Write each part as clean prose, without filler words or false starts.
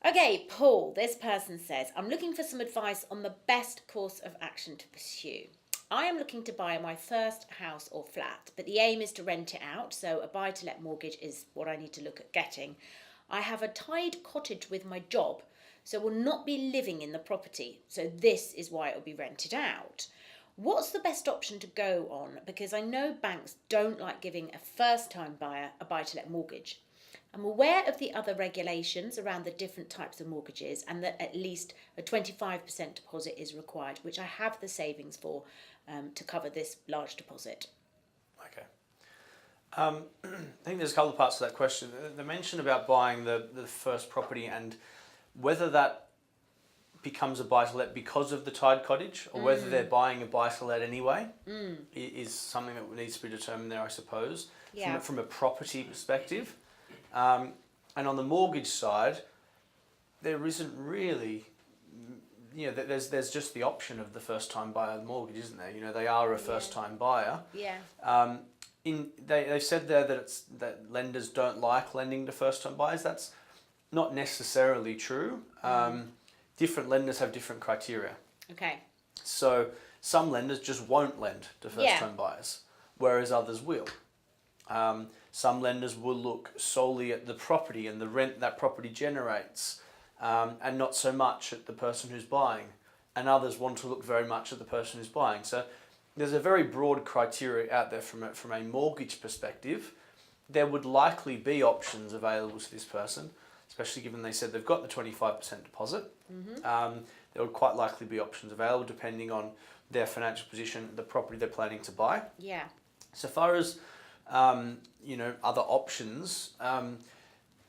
Okay, Paul, this person says, I'm looking for some advice on the best course of action to pursue. I am looking to buy my first house or flat, but the aim is to rent it out, so a buy-to-let mortgage is what I need to look at getting. I have a tied cottage with my job, so will not be living in the property, so this is why it will be rented out. What's the best option to go on? Because I know banks don't like giving a first-time buyer a buy-to-let mortgage. I'm aware of the other regulations around the different types of mortgages and that at least a 25% deposit is required, which I have the savings for to cover this large deposit. Okay. I think there's a couple of parts to that question. The mention about buying the first property and whether that becomes a buy-to-let because of the tied cottage or whether they're buying a buy-to-let anyway is something that needs to be determined there, I suppose, from a property perspective. And on the mortgage side, there isn't really, there's just the option of the first-time buyer mortgage, isn't there? They are a first-time buyer. Yeah. They said there that lenders don't like lending to first-time buyers. That's not necessarily true. Different lenders have different criteria. Okay. So some lenders just won't lend to first-time buyers, whereas others will. Some lenders will look solely at the property and the rent that property generates, and not so much at the person who's buying. And others want to look very much at the person who's buying. So there's a very broad criteria out there from a mortgage perspective. There would likely be options available to this person, especially given they said they've got the 25% deposit. There would quite likely be options available depending on their financial position, the property they're planning to buy. Yeah. So far as other options,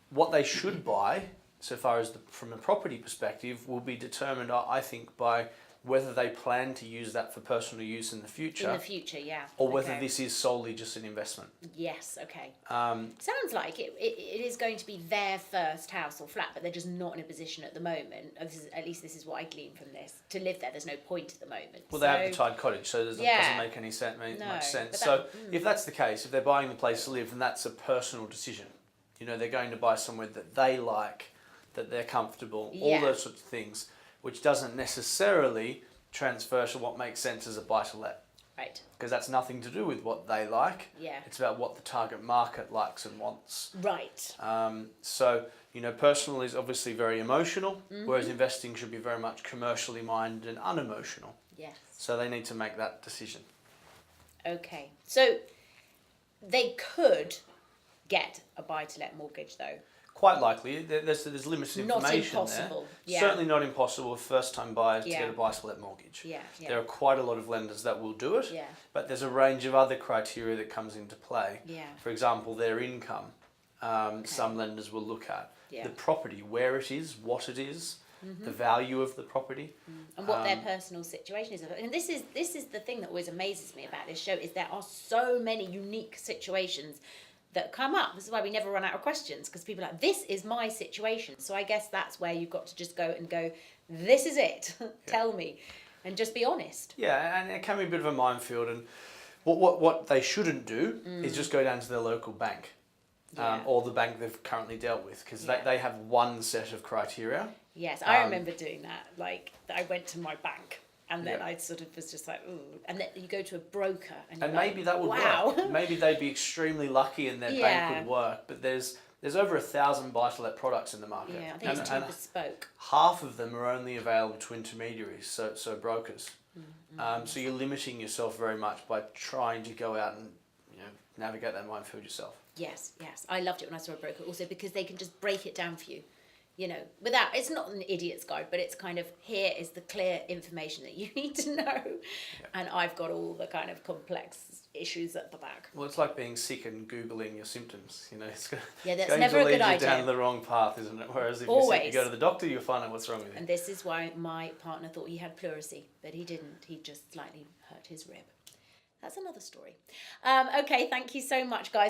what they should buy, so far as from a property perspective, will be determined, I think, by whether they plan to use that for personal use in the future. In the future, yeah. Or whether this is solely just an investment. Yes, okay. Sounds like it is going to be their first house or flat, but they're just not in a position at the moment. At least this is what I glean from this. To live there, there's no point at the moment. Well, they have the tied cottage, so it doesn't make any much sense. So if that's the case, if they're buying the place to live, then that's a personal decision. They're going to buy somewhere that they like, that they're comfortable, all those sorts of things, which doesn't necessarily transfer to what makes sense as a buy-to-let. Right. Because that's nothing to do with what they like. Yeah. It's about what the target market likes and wants. Right. So, personal is obviously very emotional, whereas investing should be very much commercially minded and unemotional. Yes. So they need to make that decision. Okay. So they could get a buy-to-let mortgage, though. Quite likely. There's limited information not impossible. there. Yeah. Certainly not impossible for first-time buyers to get a buy-to-let mortgage. Yeah. There are quite a lot of lenders that will do it, but there's a range of other criteria that comes into play. Yeah. For example, their income. Some lenders will look at the property, where it is, what it is, the value of the property, and what their personal situation is. And this is the thing that always amazes me about this show is there are so many unique situations that come up. This is why we never run out of questions, because people are like, this is my situation. So I guess that's where you've got to just go, this is it. Tell me, and just be honest. Yeah, and it can be a bit of a minefield. And what they shouldn't do is just go down to their local bank or the bank they've currently dealt with, because they have one set of criteria. Yes, I remember doing that. Like, I went to my bank. And then I sort of was just like, ooh. And then you go to a broker and maybe that would work. Maybe they'd be extremely lucky and their bank would work. But there's over 1,000 buy-to-let products in the market. Yeah, I think it's too bespoke. Half of them are only available to intermediaries, so brokers. So you're limiting yourself very much by trying to go out and navigate that minefield yourself. Yes. I loved it when I saw a broker also because they can just break it down for you. Without, it's not an idiot's guide, but it's kind of, here is the clear information that you need to know. Yeah. And I've got all the kind of complex issues at the back. Well, it's like being sick and Googling your symptoms. It's going that's never a good idea. to lead you down the wrong path, isn't it? Whereas if you're sick, you go to the doctor, you'll find out what's wrong with you. And this is why my partner thought he had pleurisy, but he didn't. He just slightly hurt his rib. That's another story. Okay, thank you so much, guys.